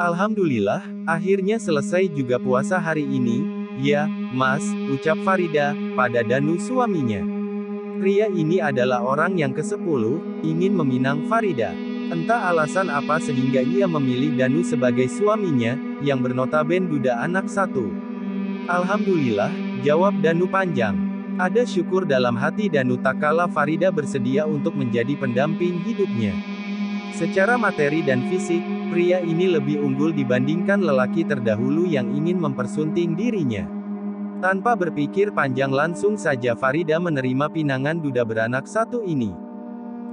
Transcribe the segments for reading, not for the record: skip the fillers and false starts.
Alhamdulillah, akhirnya selesai juga puasa hari ini. Ya, Mas, ucap Farida, pada Danu suaminya. Pria ini adalah orang yang ke-10, ingin meminang Farida. Entah alasan apa sehingga ia memilih Danu sebagai suaminya, yang bernotaben duda anak satu. Alhamdulillah, jawab Danu panjang. Ada syukur dalam hati Danu tak kala Farida bersedia untuk menjadi pendamping hidupnya. Secara materi dan fisik, pria ini lebih unggul dibandingkan lelaki terdahulu yang ingin mempersunting dirinya. Tanpa berpikir panjang langsung saja Farida menerima pinangan duda beranak satu ini.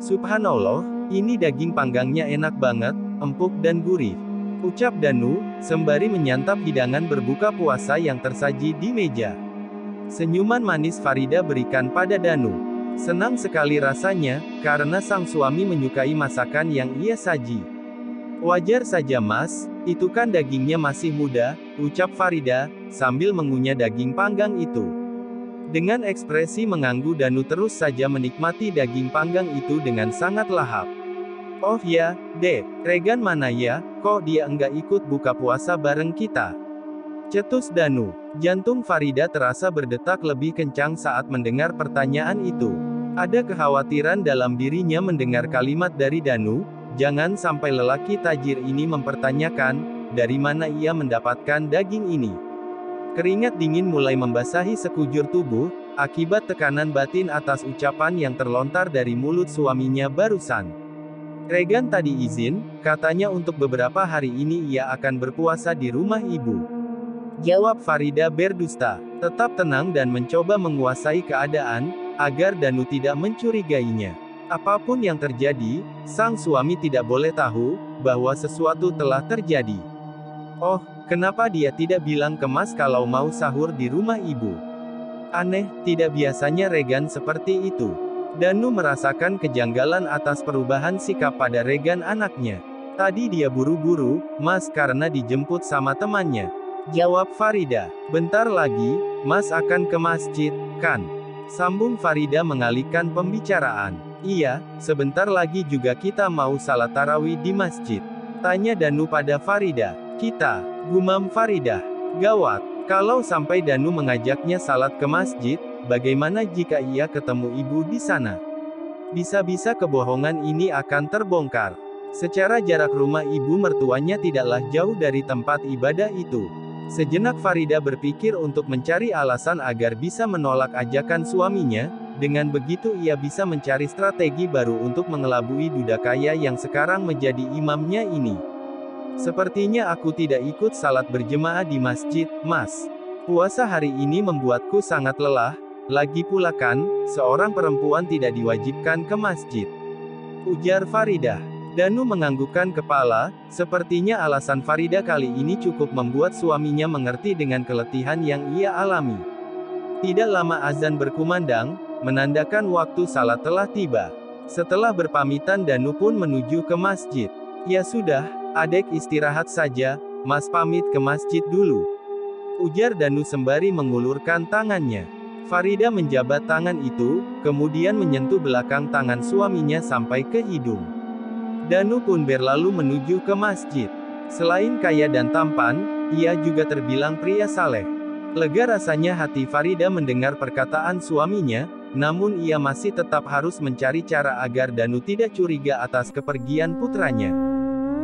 Subhanallah, ini daging panggangnya enak banget, empuk dan gurih. Ucap Danu, sembari menyantap hidangan berbuka puasa yang tersaji di meja. Senyuman manis Farida berikan pada Danu. Senang sekali rasanya, karena sang suami menyukai masakan yang ia saji. Wajar saja Mas, itu kan dagingnya masih muda, ucap Farida, sambil mengunyah daging panggang itu. Dengan ekspresi mengangguk Danu terus saja menikmati daging panggang itu dengan sangat lahap. Oh ya, Dek, Regan mana ya, kok dia enggak ikut buka puasa bareng kita? Cetus Danu. Jantung Farida terasa berdetak lebih kencang saat mendengar pertanyaan itu. Ada kekhawatiran dalam dirinya mendengar kalimat dari Danu, jangan sampai lelaki tajir ini mempertanyakan, dari mana ia mendapatkan daging ini. Keringat dingin mulai membasahi sekujur tubuh, akibat tekanan batin atas ucapan yang terlontar dari mulut suaminya barusan. Regan tadi izin, katanya untuk beberapa hari ini ia akan berpuasa di rumah ibu. Jawab Farida berdusta. Tetap tenang dan mencoba menguasai keadaan, agar Danu tidak mencurigainya. Apapun yang terjadi, sang suami tidak boleh tahu, bahwa sesuatu telah terjadi. Oh, kenapa dia tidak bilang ke Mas kalau mau sahur di rumah ibu? Aneh, tidak biasanya Regan seperti itu. Danu merasakan kejanggalan atas perubahan sikap pada Regan anaknya. Tadi dia buru-buru, Mas karena dijemput sama temannya. Jawab Farida. Bentar lagi, Mas akan ke masjid, kan? Sambung Farida mengalihkan pembicaraan. Iya, sebentar lagi juga kita mau salat tarawih di masjid. Tanya Danu pada Farida. Kita, gumam Farida. Gawat, kalau sampai Danu mengajaknya salat ke masjid, bagaimana jika ia ketemu ibu di sana? Bisa-bisa kebohongan ini akan terbongkar. Secara jarak rumah ibu mertuanya tidaklah jauh dari tempat ibadah itu. Sejenak Farida berpikir untuk mencari alasan agar bisa menolak ajakan suaminya, dengan begitu ia bisa mencari strategi baru untuk mengelabui duda kaya yang sekarang menjadi imamnya ini. Sepertinya aku tidak ikut salat berjemaah di masjid, Mas. Puasa hari ini membuatku sangat lelah, lagi pula kan, seorang perempuan tidak diwajibkan ke masjid. Ujar Farida. Danu menganggukkan kepala, sepertinya alasan Farida kali ini cukup membuat suaminya mengerti dengan keletihan yang ia alami. Tidak lama azan berkumandang, menandakan waktu salat telah tiba. Setelah berpamitan Danu pun menuju ke masjid. Ya sudah, adek istirahat saja, Mas pamit ke masjid dulu. Ujar Danu sembari mengulurkan tangannya. Farida menjabat tangan itu, kemudian menyentuh belakang tangan suaminya sampai ke hidung. Danu pun berlalu menuju ke masjid. Selain kaya dan tampan, ia juga terbilang pria saleh. Lega rasanya hati Farida mendengar perkataan suaminya, namun ia masih tetap harus mencari cara agar Danu tidak curiga atas kepergian putranya.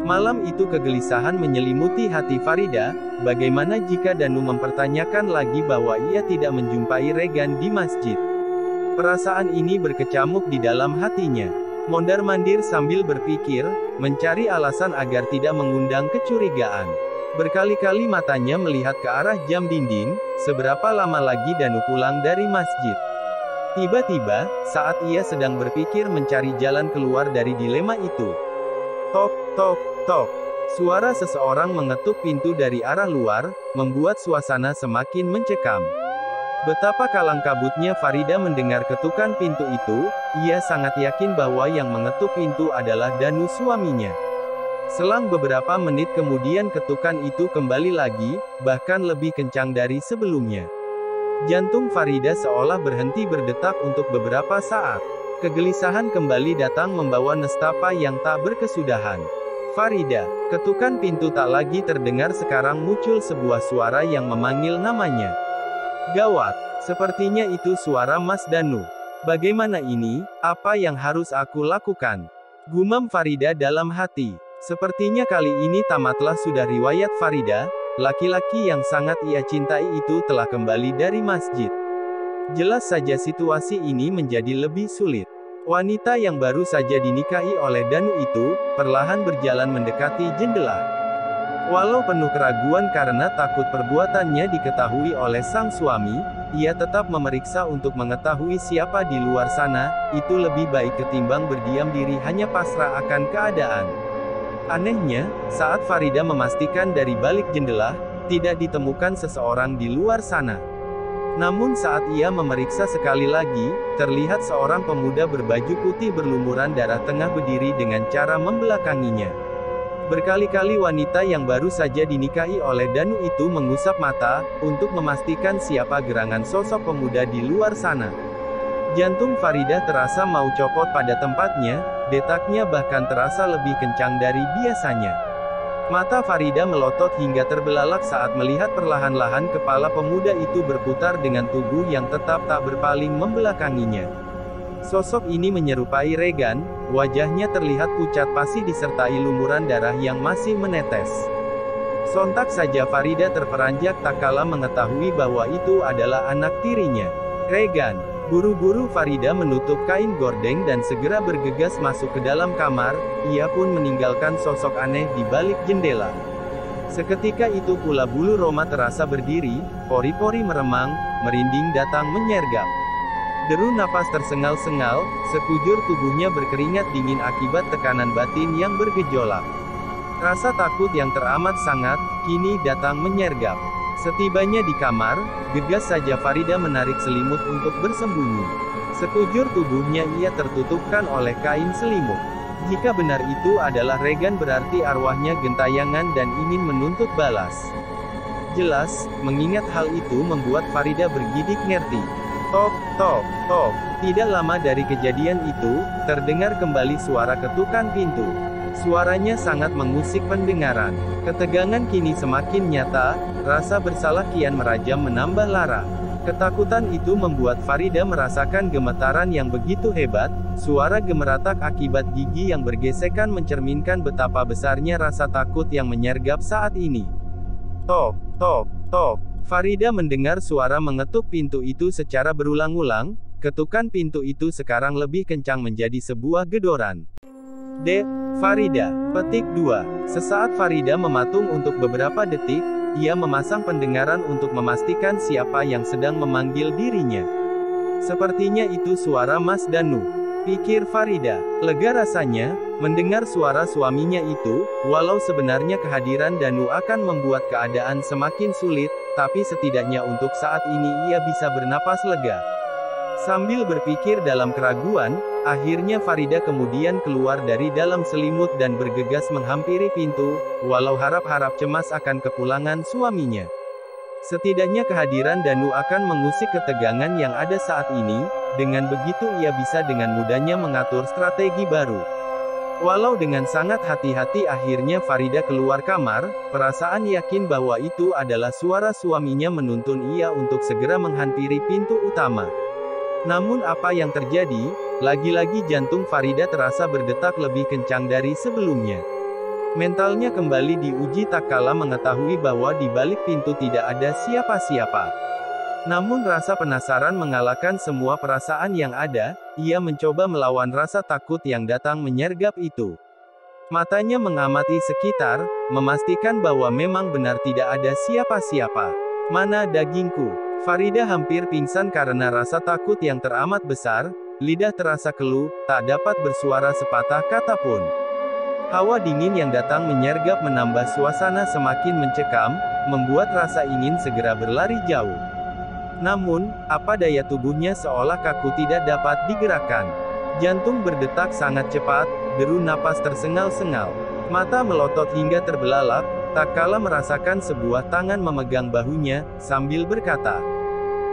Malam itu kegelisahan menyelimuti hati Farida, bagaimana jika Danu mempertanyakan lagi bahwa ia tidak menjumpai Regan di masjid. Perasaan ini berkecamuk di dalam hatinya. Mondar-mandir sambil berpikir, mencari alasan agar tidak mengundang kecurigaan. Berkali-kali matanya melihat ke arah jam dinding, seberapa lama lagi Danu pulang dari masjid. Tiba-tiba, saat ia sedang berpikir mencari jalan keluar dari dilema itu. Tok, tok, tok. Suara seseorang mengetuk pintu dari arah luar, membuat suasana semakin mencekam. Betapa kalang kabutnya Farida mendengar ketukan pintu itu, ia sangat yakin bahwa yang mengetuk pintu adalah Danu suaminya. Selang beberapa menit kemudian ketukan itu kembali lagi, bahkan lebih kencang dari sebelumnya. Jantung Farida seolah berhenti berdetak untuk beberapa saat. Kegelisahan kembali datang membawa nestapa yang tak berkesudahan. Farida. Ketukan pintu tak lagi terdengar, sekarang muncul sebuah suara yang memanggil namanya. Gawat, sepertinya itu suara Mas Danu. Bagaimana ini, apa yang harus aku lakukan? Gumam Farida dalam hati. Sepertinya kali ini tamatlah sudah riwayat Farida, laki-laki yang sangat ia cintai itu telah kembali dari masjid. Jelas saja situasi ini menjadi lebih sulit. Wanita yang baru saja dinikahi oleh Danu itu, perlahan berjalan mendekati jendela. Walau penuh keraguan karena takut perbuatannya diketahui oleh sang suami, ia tetap memeriksa untuk mengetahui siapa di luar sana, itu lebih baik ketimbang berdiam diri hanya pasrah akan keadaan. Anehnya, saat Farida memastikan dari balik jendela, tidak ditemukan seseorang di luar sana. Namun saat ia memeriksa sekali lagi, terlihat seorang pemuda berbaju putih berlumuran darah tengah berdiri dengan cara membelakanginya. Berkali-kali wanita yang baru saja dinikahi oleh Danu itu mengusap mata, untuk memastikan siapa gerangan sosok pemuda di luar sana. Jantung Farida terasa mau copot pada tempatnya, detaknya bahkan terasa lebih kencang dari biasanya. Mata Farida melotot hingga terbelalak saat melihat perlahan-lahan kepala pemuda itu berputar dengan tubuh yang tetap tak berpaling membelakanginya. Sosok ini menyerupai Regan, wajahnya terlihat pucat pasi disertai lumuran darah yang masih menetes. Sontak saja Farida terperanjak tak kala mengetahui bahwa itu adalah anak tirinya, Regan. Buru-buru Farida menutup kain gordeng dan segera bergegas masuk ke dalam kamar, ia pun meninggalkan sosok aneh di balik jendela. Seketika itu pula bulu Roma terasa berdiri, pori-pori meremang, merinding datang menyergap. Deru napas tersengal-sengal, sekujur tubuhnya berkeringat dingin akibat tekanan batin yang bergejolak. Rasa takut yang teramat sangat, kini datang menyergap. Setibanya di kamar, gegas saja Farida menarik selimut untuk bersembunyi. Sekujur tubuhnya ia tertutupkan oleh kain selimut. Jika benar itu adalah Regan berarti arwahnya gentayangan dan ingin menuntut balas. Jelas, mengingat hal itu membuat Farida bergidik ngerti. Tok, tok, tok. Tidak lama dari kejadian itu, terdengar kembali suara ketukan pintu. Suaranya sangat mengusik pendengaran. Ketegangan kini semakin nyata, rasa bersalah kian merajam menambah lara. Ketakutan itu membuat Farida merasakan gemetaran yang begitu hebat, suara gemeratak akibat gigi yang bergesekan mencerminkan betapa besarnya rasa takut yang menyergap saat ini. Tok, tok, tok. Farida mendengar suara mengetuk pintu itu secara berulang-ulang, ketukan pintu itu sekarang lebih kencang menjadi sebuah gedoran. Farida. Petik 2. Sesaat Farida mematung untuk beberapa detik, ia memasang pendengaran untuk memastikan siapa yang sedang memanggil dirinya. Sepertinya itu suara Mas Danu, pikir Farida. Lega rasanya, mendengar suara suaminya itu, walau sebenarnya kehadiran Danu akan membuat keadaan semakin sulit, tapi setidaknya untuk saat ini ia bisa bernapas lega. Sambil berpikir dalam keraguan, akhirnya Farida kemudian keluar dari dalam selimut dan bergegas menghampiri pintu, walau harap-harap cemas akan kepulangan suaminya. Setidaknya kehadiran Danu akan mengusik ketegangan yang ada saat ini, dengan begitu ia bisa dengan mudahnya mengatur strategi baru. Walau dengan sangat hati-hati akhirnya Farida keluar kamar, perasaan yakin bahwa itu adalah suara suaminya menuntun ia untuk segera menghampiri pintu utama. Namun apa yang terjadi, lagi-lagi jantung Farida terasa berdetak lebih kencang dari sebelumnya. Mentalnya kembali diuji tak kala mengetahui bahwa di balik pintu tidak ada siapa-siapa. Namun rasa penasaran mengalahkan semua perasaan yang ada, ia mencoba melawan rasa takut yang datang menyergap itu. Matanya mengamati sekitar, memastikan bahwa memang benar tidak ada siapa-siapa. Mana dagingku? Farida hampir pingsan karena rasa takut yang teramat besar, lidah terasa keluh, tak dapat bersuara sepatah kata pun. Hawa dingin yang datang menyergap menambah suasana semakin mencekam, membuat rasa ingin segera berlari jauh. Namun, apa daya tubuhnya seolah kaku tidak dapat digerakkan. Jantung berdetak sangat cepat, deru napas tersengal-sengal. Mata melotot hingga terbelalak, tak kala merasakan sebuah tangan memegang bahunya, sambil berkata,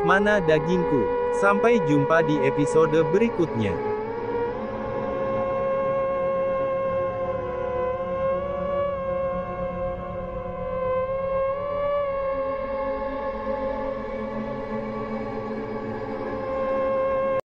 "Mana dagingku?" Sampai jumpa di episode berikutnya.